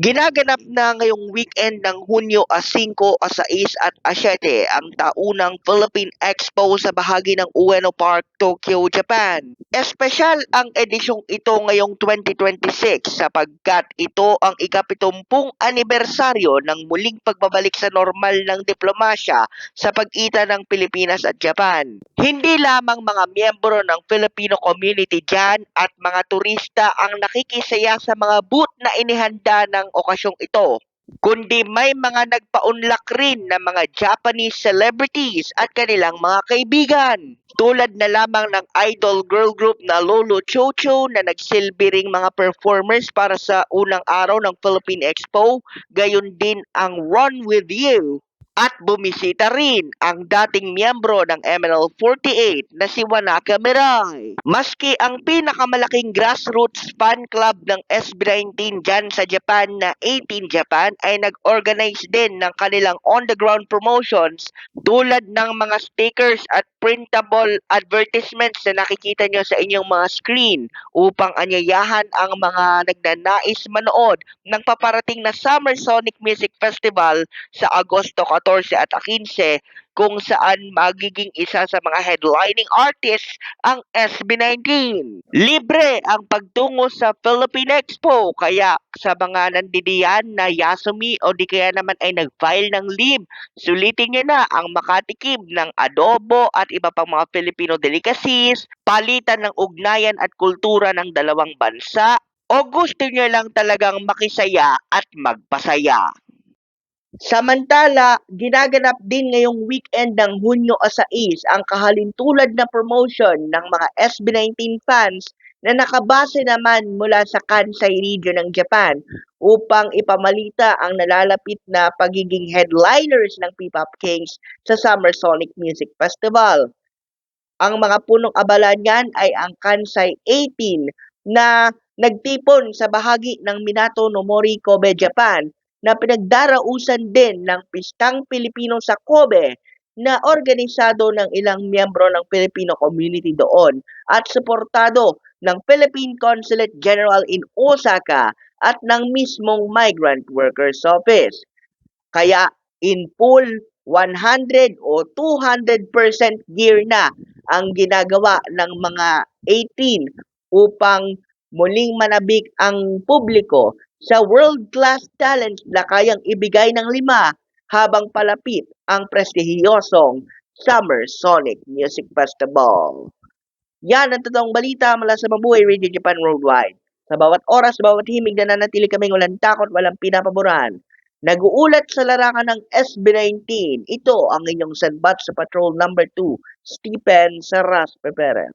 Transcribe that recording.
Ginaganap na ngayong weekend ng Hunyo 5, 6 at 7 ang taunang Philippine Expo sa bahagi ng Ueno Park, Tokyo, Japan. Espesyal ang edisyong ito ngayong 2026 sapagkat ito ang ika-70 anibersaryo ng muling pagbabalik sa normal ng diplomasya sa pagitan ng Pilipinas at Japan. Hindi lamang mga miyembro ng Filipino community dyan at mga turista ang nakikisaya sa mga booth na inihanda ng okasyong ito, kundi may mga nagpaunlak rin na mga Japanese celebrities at kanilang mga kaibigan. Tulad na lamang ng idol girl group na Lolo Chocho na nagsilbi ring mga performers para sa unang araw ng Philippine Expo, gayon din ang Run With You. At bumisita rin ang dating miyembro ng MNL48 na si Wanaka Mirai. Maski ang pinakamalaking grassroots fan club ng SB19 dyan sa Japan na 18 Japan ay nag-organize din ng kanilang on-the-ground promotions tulad ng mga stickers at printable advertisements na nakikita nyo sa inyong mga screen upang anyayahan ang mga nagnanais manood ng paparating na Summer Sonic Music Festival sa Agosto 14 at 15 kung saan magiging isa sa mga headlining artists ang SB19. Libre ang pagtungo sa Philippine Expo kaya sa mga nandidiyan na Yasumi o di kaya naman ay nag-file ng leave, sulitin nyo na ang makatikim ng adobo at iba pang mga Filipino delicacies, palitan ng ugnayan at kultura ng dalawang bansa, o gusto nyo lang talagang makisaya at magpasaya. Samantala, ginaganap din ngayong weekend ng Hunyo 6 ang kahalintulad na promotion ng mga SB19 fans na nakabase naman mula sa Kansai region ng Japan upang ipamalita ang nalalapit na pagiging headliners ng P-Pop Kings sa Summer Sonic Music Festival. Ang mga punong abala niyan ay ang Kansai 18 na nagtipon sa bahagi ng Minato no Mori, Kobe, Japan na pinagdarausan din ng Pistang Pilipino sa Kobe na organisado ng ilang miyembro ng Filipino community doon at suportado ng Philippine Consulate General in Osaka at ng mismong Migrant Workers Office. Kaya in full 100 o 200% gear na ang ginagawa ng mga 18 upang muling manabik ang publiko sa world-class talent na kayang ibigay ng 5 habang palapit ang prestihiyosong Summer Sonic Music Festival. Yan ang totoong balita mula sa Mabuhay Radio Japan Worldwide. Sa bawat oras, bawat himig na nanatili kaming walang takot, walang pinapaboran. Nag-uulat sa larangan ng SB19. Ito ang inyong sanbat sa Patrol number 2, Stephen Saras Perez.